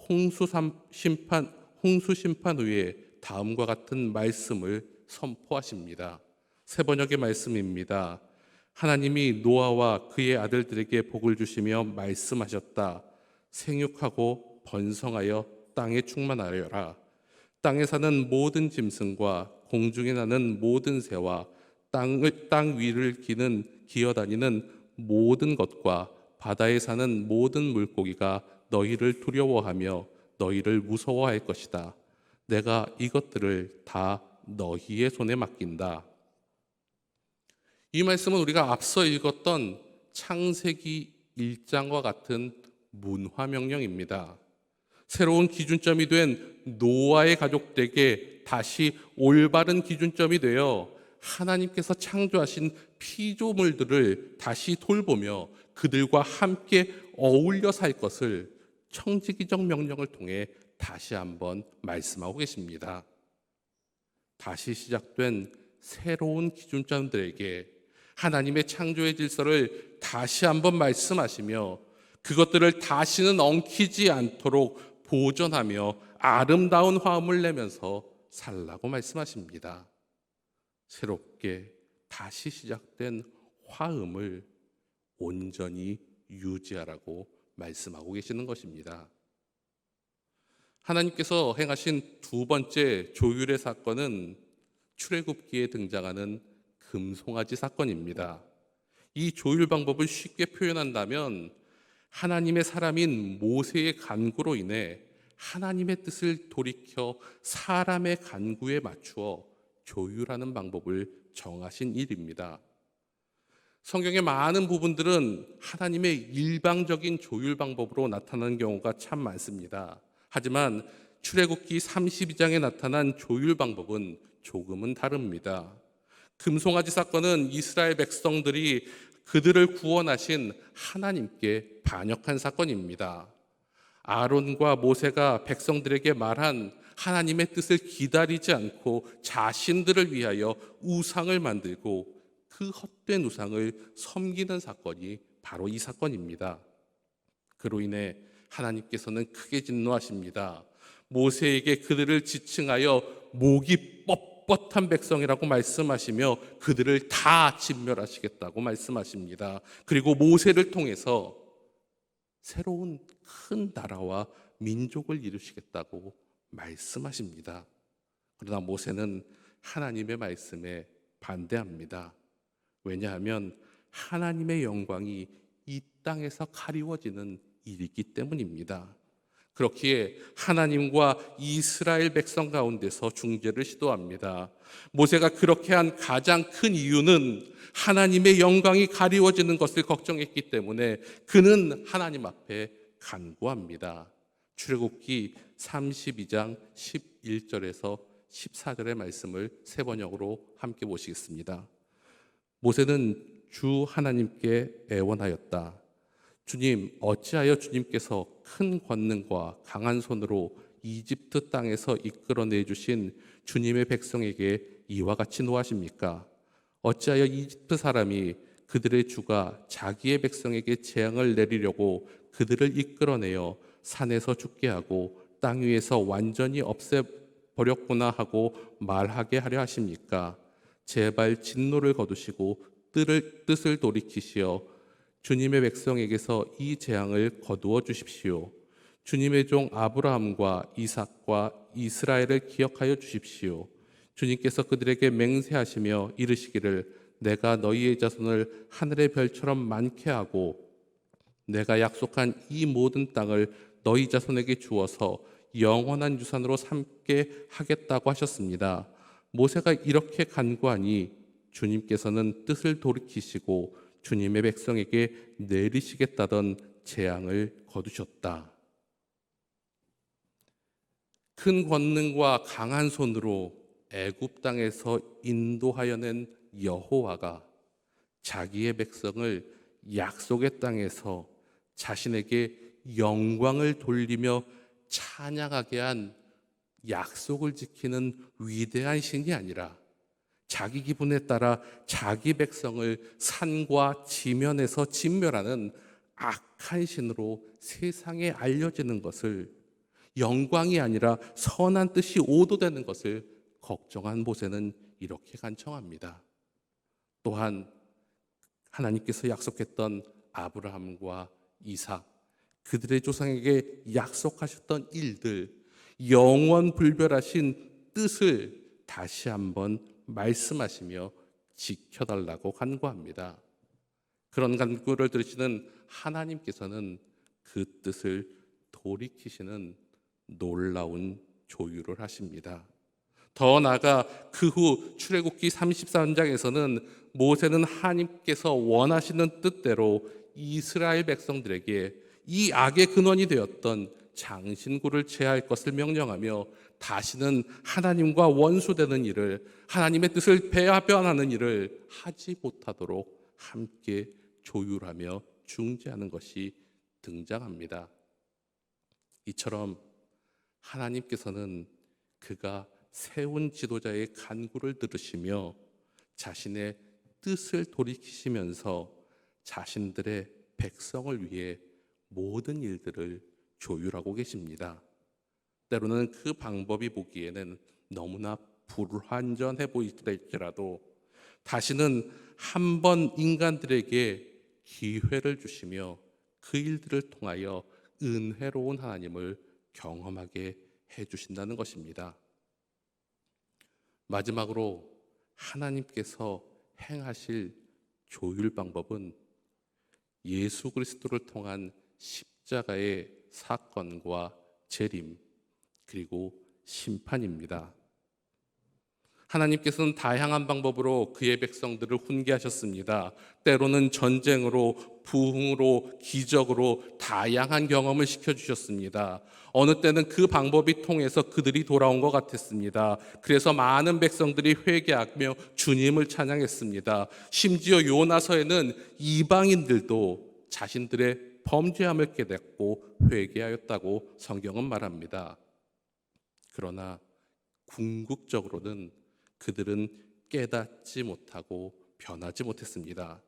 홍수 심판 후에 다음과 같은 말씀을 선포하십니다. 새 번역의 말씀입니다. 하나님이 노아와 그의 아들들에게 복을 주시며 말씀하셨다. 생육하고 번성하여 땅에 충만하여라. 땅에 사는 모든 짐승과 공중에 나는 모든 새와 땅 위를 기어다니는 모든 것과 바다에 사는 모든 물고기가 너희를 두려워하며 너희를 무서워할 것이다. 내가 이것들을 다 너희의 손에 맡긴다. 이 말씀은 우리가 앞서 읽었던 창세기 1장과 같은 문화명령입니다. 새로운 기준점이 된 노아의 가족들에게 다시 올바른 기준점이 되어 하나님께서 창조하신 피조물들을 다시 돌보며 그들과 함께 어울려 살 것을 청지기적 명령을 통해 다시 한번 말씀하고 계십니다. 다시 시작된 새로운 기준점들에게 하나님의 창조의 질서를 다시 한번 말씀하시며 그것들을 다시는 엉키지 않도록 보존하며 아름다운 화음을 내면서 살라고 말씀하십니다. 새롭게 다시 시작된 화음을 온전히 유지하라고 말씀하고 계시는 것입니다. 하나님께서 행하신 두 번째 조율의 사건은 출애굽기에 등장하는 금송아지 사건입니다. 이 조율 방법을 쉽게 표현한다면 하나님의 사람인 모세의 간구로 인해 하나님의 뜻을 돌이켜 사람의 간구에 맞추어 조율하는 방법을 정하신 일입니다. 성경의 많은 부분들은 하나님의 일방적인 조율 방법으로 나타나는 경우가 참 많습니다. 하지만 출애굽기 32장에 나타난 조율 방법은 조금은 다릅니다. 금송아지 사건은 이스라엘 백성들이 그들을 구원하신 하나님께 반역한 사건입니다. 아론과 모세가 백성들에게 말한 하나님의 뜻을 기다리지 않고 자신들을 위하여 우상을 만들고 그 헛된 우상을 섬기는 사건이 바로 이 사건입니다. 그로 인해 하나님께서는 크게 진노하십니다. 모세에게 그들을 지칭하여 목이 뻣뻣한 백성이라고 말씀하시며 그들을 다 진멸하시겠다고 말씀하십니다. 그리고 모세를 통해서 새로운 큰 나라와 민족을 이루시겠다고 말씀하십니다. 그러나 모세는 하나님의 말씀에 반대합니다. 왜냐하면 하나님의 영광이 이 땅에서 가리워지는 일이기 때문입니다. 그렇기에 하나님과 이스라엘 백성 가운데서 중재를 시도합니다. 모세가 그렇게 한 가장 큰 이유는 하나님의 영광이 가리워지는 것을 걱정했기 때문에 그는 하나님 앞에 간구합니다. 출애굽기 32장 11절에서 14절의 말씀을 세 번역으로 함께 보시겠습니다. 모세는 주 하나님께 애원하였다. 주님, 어찌하여 주님께서 큰 권능과 강한 손으로 이집트 땅에서 이끌어내 주신 주님의 백성에게 이와 같이 노하십니까? 어찌하여 이집트 사람이 그들의 주가 자기의 백성에게 재앙을 내리려고 그들을 이끌어내어 산에서 죽게 하고 땅 위에서 완전히 없애버렸구나 하고 말하게 하려 하십니까? 제발 진노를 거두시고 뜻을 돌이키시어 주님의 백성에게서 이 재앙을 거두어 주십시오. 주님의 종 아브라함과 이삭과 이스라엘을 기억하여 주십시오. 주님께서 그들에게 맹세하시며 이르시기를 내가 너희의 자손을 하늘의 별처럼 많게 하고 내가 약속한 이 모든 땅을 너희 자손에게 주어서 영원한 유산으로 삼게 하겠다고 하셨습니다. 모세가 이렇게 간구하니 주님께서는 뜻을 돌이키시고 주님의 백성에게 내리시겠다던 재앙을 거두셨다. 큰 권능과 강한 손으로 애굽 땅에서 인도하여 낸 여호와가 자기의 백성을 약속의 땅에서 자신에게 영광을 돌리며 찬양하게 한 약속을 지키는 위대한 신이 아니라 자기 기분에 따라 자기 백성을 산과 지면에서 진멸하는 악한 신으로 세상에 알려지는 것을, 영광이 아니라 선한 뜻이 오도되는 것을 걱정한 모세는 이렇게 간청합니다. 또한 하나님께서 약속했던 아브라함과 이삭, 그들의 조상에게 약속하셨던 일들, 영원 불별하신 뜻을 다시 한번 말씀하시며 지켜달라고 간구합니다. 그런 간구를 들으시는 하나님께서는 그 뜻을 돌이키시는 놀라운 조율을 하십니다. 더 나아가 그 후 출애굽기 33장에서는 모세는 하나님께서 원하시는 뜻대로 이스라엘 백성들에게 이 악의 근원이 되었던 장신구를 제할 것을 명령하며 다시는 하나님과 원수되는 일을, 하나님의 뜻을 배반하는 일을 하지 못하도록 함께 조율하며 중재하는 것이 등장합니다. 이처럼 하나님께서는 그가 세운 지도자의 간구를 들으시며 자신의 뜻을 돌이키시면서 자신들의 백성을 위해 모든 일들을 조율하고 계십니다. 때로는 그 방법이 보기에는 너무나 불완전해 보일지라도 다시는 한 번 인간들에게 기회를 주시며 그 일들을 통하여 은혜로운 하나님을 경험하게 해주신다는 것입니다. 마지막으로 하나님께서 행하실 조율 방법은 예수 그리스도를 통한 십자가의 사건과 재림, 그리고 심판입니다. 하나님께서는 다양한 방법으로 그의 백성들을 훈계하셨습니다. 때로는 전쟁으로, 부흥으로, 기적으로 다양한 경험을 시켜주셨습니다. 어느 때는 그 방법이 통해서 그들이 돌아온 것 같았습니다. 그래서 많은 백성들이 회개하며 주님을 찬양했습니다. 심지어 요나서에는 이방인들도 자신들의 범죄함을 깨닫고 회개하였다고 성경은 말합니다. 그러나 궁극적으로는 그들은 깨닫지 못하고 변하지 못했습니다.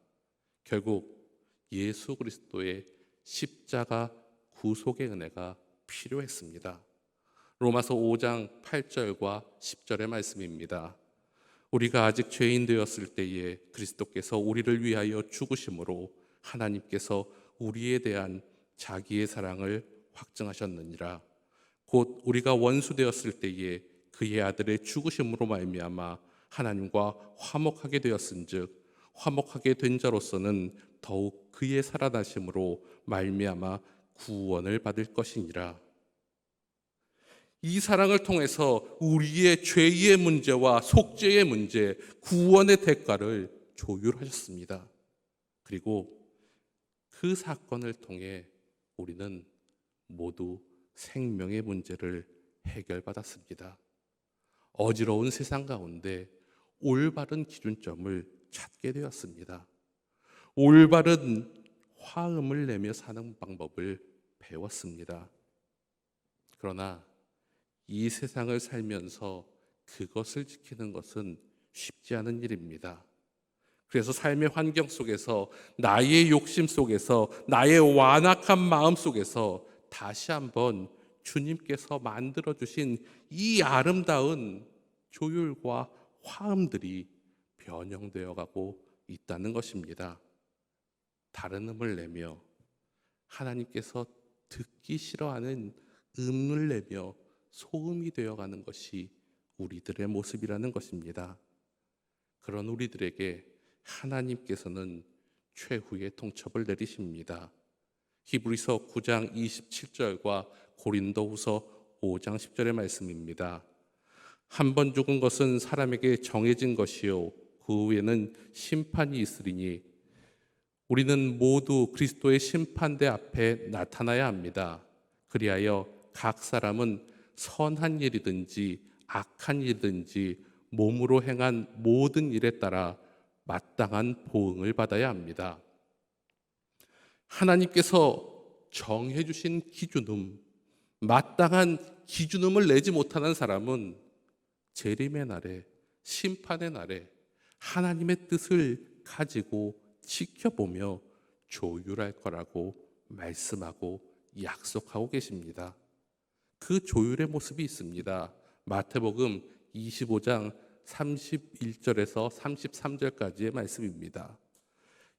결국 예수 그리스도의 십자가 구속의 은혜가 필요했습니다. 로마서 5장 8절과 10절의 말씀입니다. 우리가 아직 죄인 되었을 때에 그리스도께서 우리를 위하여 죽으심으로 하나님께서 우리에 대한 자기의 사랑을 확증하셨느니라. 곧 우리가 원수 되었을 때에 그의 아들의 죽으심으로 말미암아 하나님과 화목하게 되었은즉 화목하게 된 자로서는 더욱 그의 살아나심으로 말미암아 구원을 받을 것이니라. 이 사랑을 통해서 우리의 죄의 문제와 속죄의 문제, 구원의 대가를 조율하셨습니다. 그리고 그 사건을 통해 우리는 모두 생명의 문제를 해결받았습니다. 어지러운 세상 가운데 올바른 기준점을 찾게 되었습니다. 올바른 화음을 내며 사는 방법을 배웠습니다. 그러나 이 세상을 살면서 그것을 지키는 것은 쉽지 않은 일입니다. 그래서 삶의 환경 속에서, 나의 욕심 속에서, 나의 완악한 마음 속에서 다시 한번 주님께서 만들어주신 이 아름다운 조율과 화음들이 변형되어 가고 있다는 것입니다. 다른 음을 내며 하나님께서 듣기 싫어하는 음을 내며 소음이 되어가는 것이 우리들의 모습이라는 것입니다. 그런 우리들에게 하나님께서는 최후의 통첩을 내리십니다. 히브리서 9장 27절과 고린도후서 5장 10절의 말씀입니다. 한 번 죽은 것은 사람에게 정해진 것이요 그 후에는 심판이 있으리니 우리는 모두 그리스도의 심판대 앞에 나타나야 합니다. 그리하여 각 사람은 선한 일이든지 악한 일이든지 몸으로 행한 모든 일에 따라 마땅한 보응을 받아야 합니다. 하나님께서 정해주신 기준음, 마땅한 기준음을 내지 못하는 사람은 재림의 날에, 심판의 날에 하나님의 뜻을 가지고 지켜보며 조율할 거라고 말씀하고 약속하고 계십니다. 그 조율의 모습이 있습니다. 마태복음 25장 31절에서 33절까지의 말씀입니다.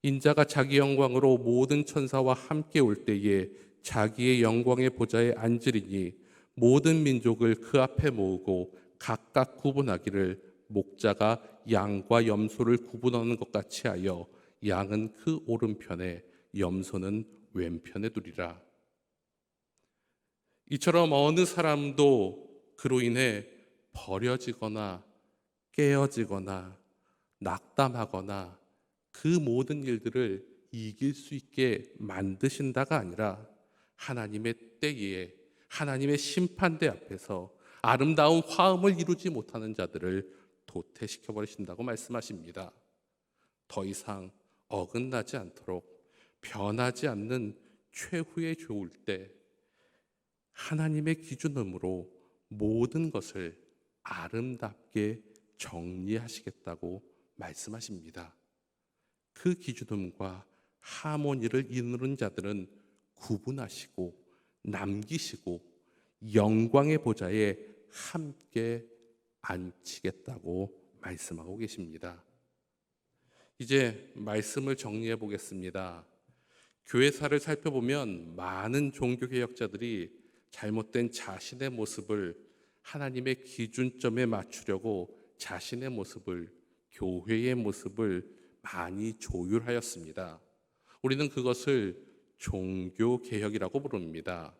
인자가 자기 영광으로 모든 천사와 함께 올 때에 자기의 영광의 보좌에 앉으리니 모든 민족을 그 앞에 모으고 각각 구분하기를 목자가 양과 염소를 구분하는 것 같이 하여 양은 그 오른편에 염소는 왼편에 두리라. 이처럼 어느 사람도 그로 인해 버려지거나 깨어지거나 낙담하거나 그 모든 일들을 이길 수 있게 만드신다가 아니라 하나님의 때에 하나님의 심판대 앞에서 아름다운 화음을 이루지 못하는 자들을 도태시켜 버리신다고 말씀하십니다. 더 이상 어긋나지 않도록 변하지 않는 최후의 좋을 때 하나님의 기준음으로 모든 것을 아름답게 정리하시겠다고 말씀하십니다. 그 기준음과 하모니를 이루는 자들은 구분하시고 남기시고 영광의 보좌에 함께 앉히겠다고 말씀하고 계십니다. 이제 말씀을 정리해 보겠습니다. 교회사를 살펴보면 많은 종교개혁자들이 잘못된 자신의 모습을 하나님의 기준점에 맞추려고 자신의 모습을, 교회의 모습을 많이 조율하였습니다. 우리는 그것을 종교개혁이라고 부릅니다.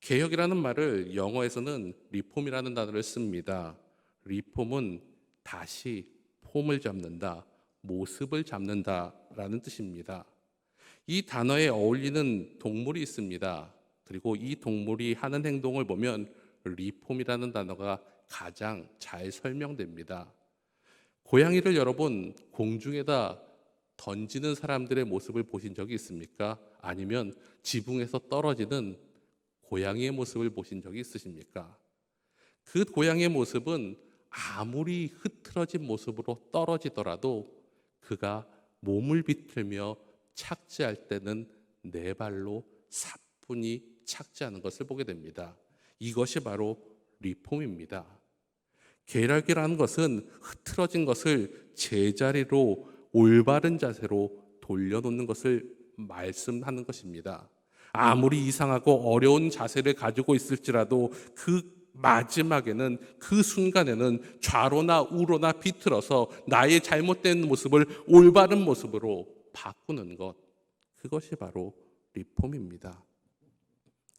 개혁이라는 말을 영어에서는 리폼이라는 단어를 씁니다. 리폼은 다시 폼을 잡는다, 모습을 잡는다라는 뜻입니다. 이 단어에 어울리는 동물이 있습니다. 그리고 이 동물이 하는 행동을 보면 리폼이라는 단어가 가장 잘 설명됩니다. 고양이를 여러분 공중에다 던지는 사람들의 모습을 보신 적이 있습니까? 아니면 지붕에서 떨어지는 고양이의 모습을 보신 적이 있으십니까? 그 고양이의 모습은 아무리 흐트러진 모습으로 떨어지더라도 그가 몸을 비틀며 착지할 때는 네 발로 사뿐히 착지하는 것을 보게 됩니다. 이것이 바로 리폼입니다. 개혁이라는 것은 흐트러진 것을 제자리로 올바른 자세로 돌려놓는 것을 말씀하는 것입니다. 아무리 이상하고 어려운 자세를 가지고 있을지라도 그 마지막에는 그 순간에는 좌로나 우로나 비틀어서 나의 잘못된 모습을 올바른 모습으로 바꾸는 것, 그것이 바로 리폼입니다.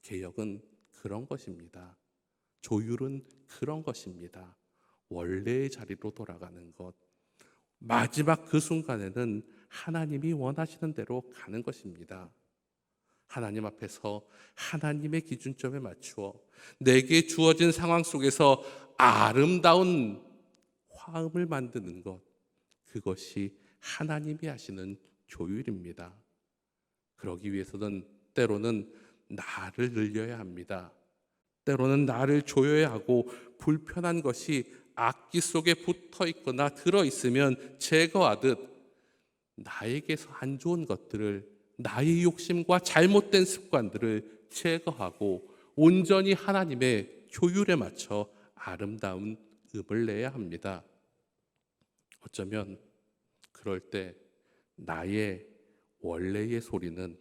개혁은 그런 것입니다. 조율은 그런 것입니다. 원래의 자리로 돌아가는 것, 마지막 그 순간에는 하나님이 원하시는 대로 가는 것입니다. 하나님 앞에서 하나님의 기준점에 맞추어 내게 주어진 상황 속에서 아름다운 화음을 만드는 것, 그것이 하나님이 하시는 조율입니다. 그러기 위해서는 때로는 나를 늘려야 합니다. 때로는 나를 조여야 하고, 불편한 것이 악기 속에 붙어 있거나 들어 있으면 제거하듯 나에게서 안 좋은 것들을, 나의 욕심과 잘못된 습관들을 제거하고 온전히 하나님의 조율에 맞춰 아름다운 음을 내야 합니다. 어쩌면 그럴 때 나의 원래의 소리는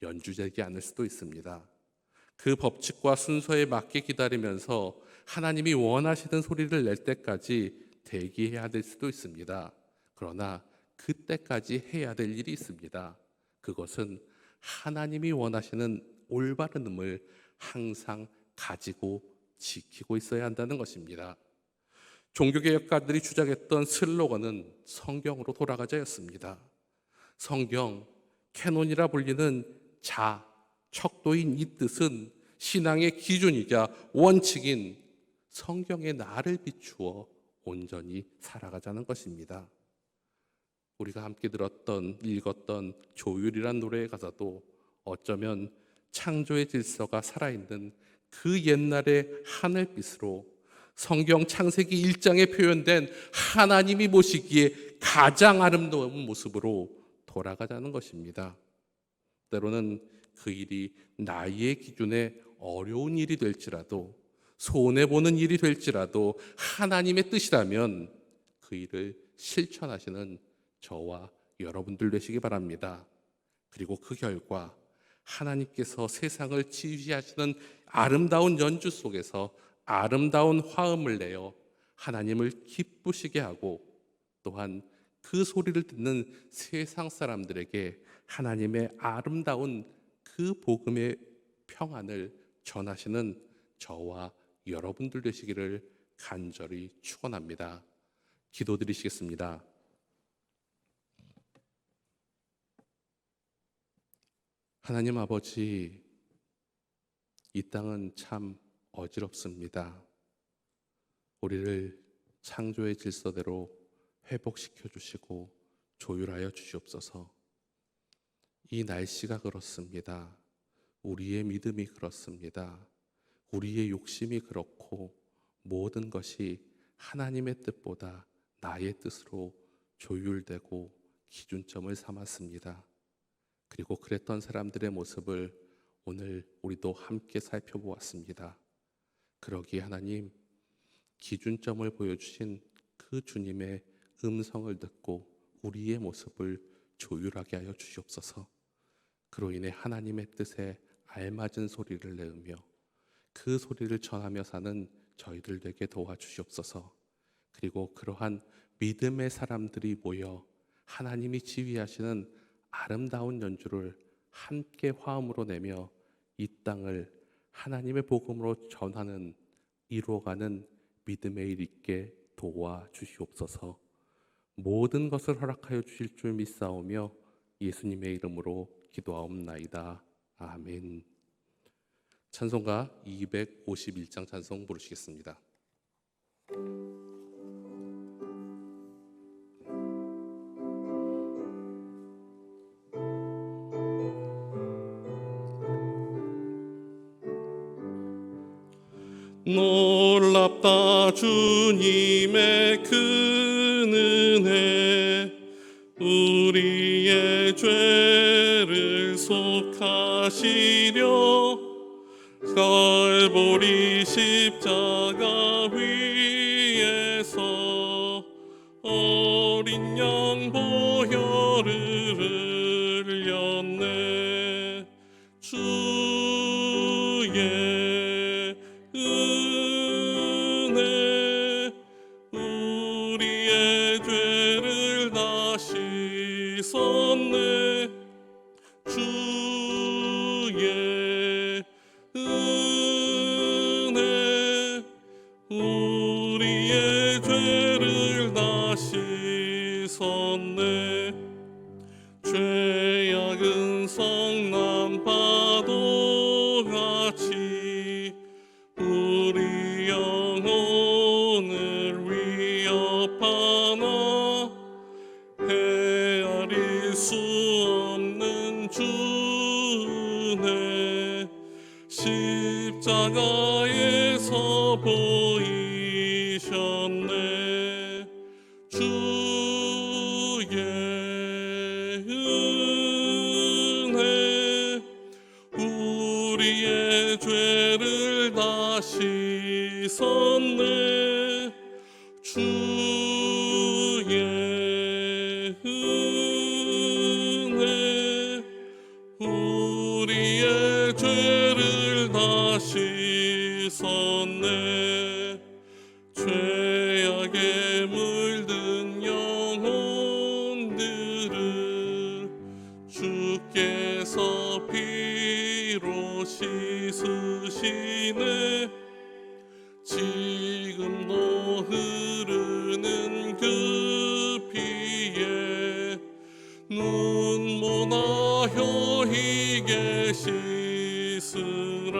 연주되지 않을 수도 있습니다. 그 법칙과 순서에 맞게 기다리면서 하나님이 원하시는 소리를 낼 때까지 대기해야 될 수도 있습니다. 그러나 그때까지 해야 될 일이 있습니다. 그것은 하나님이 원하시는 올바른 음을 항상 가지고 지키고 있어야 한다는 것입니다. 종교개혁가들이 주장했던 슬로건은 성경으로 돌아가자였습니다. 성경, 캐논이라 불리는 척도인 이 뜻은 신앙의 기준이자 원칙인 성경의 나를 비추어 온전히 살아가자는 것입니다. 우리가 함께 들었던, 읽었던 조율이란 노래의 가사도 어쩌면 창조의 질서가 살아있는 그 옛날의 하늘빛으로 성경 창세기 1장에 표현된 하나님이 보시기에 가장 아름다운 모습으로 돌아가자는 것입니다. 때로는 그 일이 나의 기준에 어려운 일이 될지라도, 손해보는 일이 될지라도 하나님의 뜻이라면 그 일을 실천하시는 저와 여러분들 되시기 바랍니다. 그리고 그 결과 하나님께서 세상을 지휘하시는 아름다운 연주 속에서 아름다운 화음을 내어 하나님을 기쁘시게 하고, 또한 그 소리를 듣는 세상 사람들에게 하나님의 아름다운 그 복음의 평안을 전하시는 저와 여러분들 되시기를 간절히 축원합니다. 기도드리시겠습니다. 하나님 아버지, 이 땅은 참 어지럽습니다. 우리를 창조의 질서대로 회복시켜 주시고 조율하여 주시옵소서. 이 날씨가 그렇습니다. 우리의 믿음이 그렇습니다. 우리의 욕심이 그렇고, 모든 것이 하나님의 뜻보다 나의 뜻으로 조율되고 기준점을 삼았습니다. 그리고 그랬던 사람들의 모습을 오늘 우리도 함께 살펴보았습니다. 그러기에 하나님, 기준점을 보여주신 그 주님의 음성을 듣고 우리의 모습을 조율하게 하여 주시옵소서. 그로 인해 하나님의 뜻에 알맞은 소리를 내으며 그 소리를 전하며 사는 저희들 되게 도와주시옵소서. 그리고 그러한 믿음의 사람들이 모여 하나님이 지휘하시는 아름다운 연주를 함께 화음으로 내며 이 땅을 하나님의 복음으로 전하는, 이루어가는 믿음의 일 있게 도와주시옵소서. 모든 것을 허락하여 주실 줄 믿사오며 예수님의 이름으로 기도하옵나이다. 아멘. 찬송가 251장 찬송 부르시겠습니다. 놀랍다 주님의 큰 은혜, 우리의 죄를 속하시려 갈보리 십자가 위에서 어린 양 보혈을 흘렸네. 주의 섰네. 죄악은 성난 파도같이 우리 영혼을 위협하나 헤아릴 수 없는 주네. 십자가에서 보이셨네. 주의 은혜 우리의 죄를 다 씻었네. 주의 은혜 우리의 죄를 다 씻었네. 죄악에 물든 영혼들을 주께서 피로 씻으시네. 지금도 흐르는 그 피에 눈보나 혀히게 씻으라.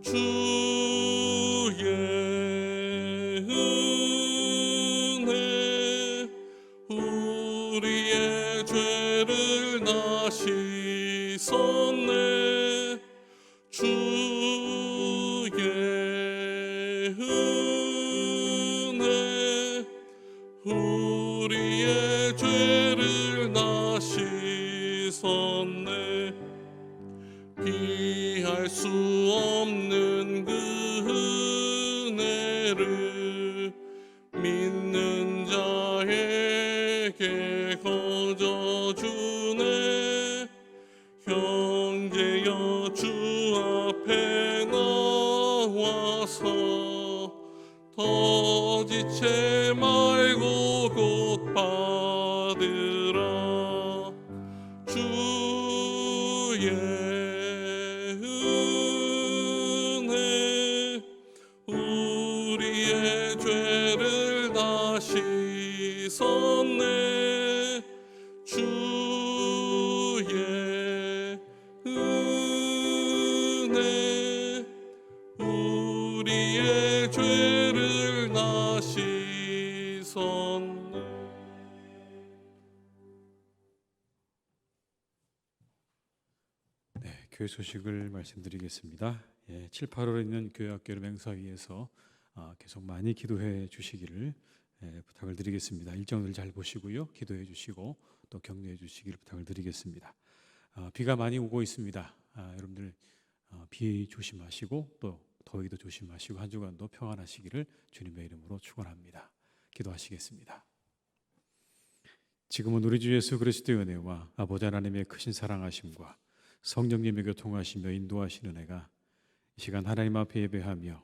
주의 은혜 우리의 죄를 다 씻었네. 주의 은혜 우리의 죄를 다 씻었네. 피할 수 없는 그 은혜를 믿는 자에게 거저주네. 형제여 주 앞에 나와서 더 지체 말고 곧 받으라. 주의 은혜 우리의 죄를 다 씻었네. 주의 은혜 우리의 죄를 다 씻었네. 교회 소식을 말씀드리겠습니다. 7, 8월에 있는 교회학교름 행사위에서 계속 많이 기도해 주시기를 부탁을 드리겠습니다. 일정들 잘 보시고요. 기도해 주시고 또 격려해 주시기를 부탁을 드리겠습니다. 비가 많이 오고 있습니다. 여러분들 비 조심하시고 또 더위도 조심하시고 한 주간도 평안하시기를 주님의 이름으로 축원합니다. 기도하시겠습니다. 지금은 우리 주 예수 그리스도의 은혜와 아버지 하나님의 크신 사랑하심과 성령님의 교통하시며 인도하시는 은혜가 이 시간 하나님 앞에 예배하며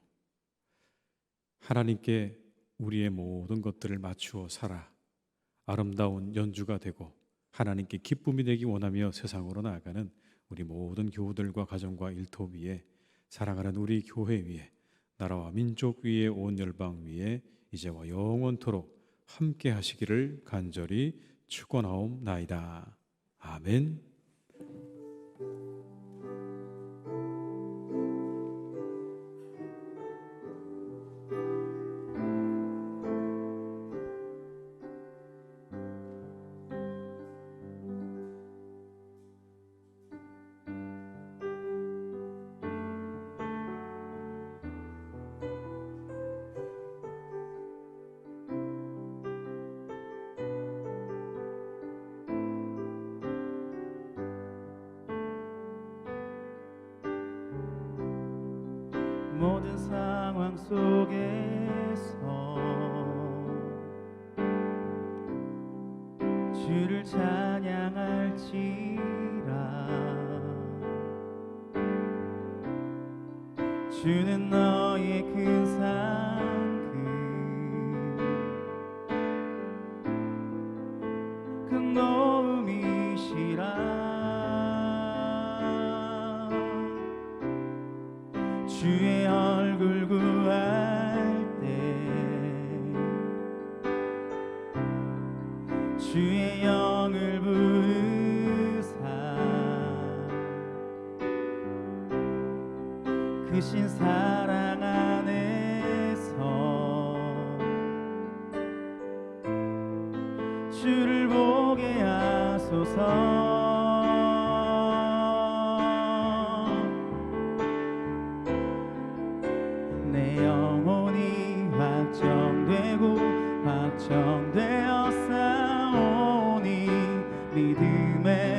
하나님께 우리의 모든 것들을 맞추어 살아 아름다운 연주가 되고 하나님께 기쁨이 되기 원하며 세상으로 나아가는 우리 모든 교우들과 가정과 일터 위에 사랑하는 우리 교회 위에 나라와 민족 위에 온 열방 위에 이제와 영원토록 함께 하시기를 간절히 축원하옵나이다. 아멘. 모든 상황 속에서 주를 찬양할지라. 주는 너의 큰 상급 큰 도움이시라. 주의 얼굴 구할 때 크신 사랑 안에서 주를 보게 하소서. 내 영혼이 확정되고 확정되어 싸우니 믿음의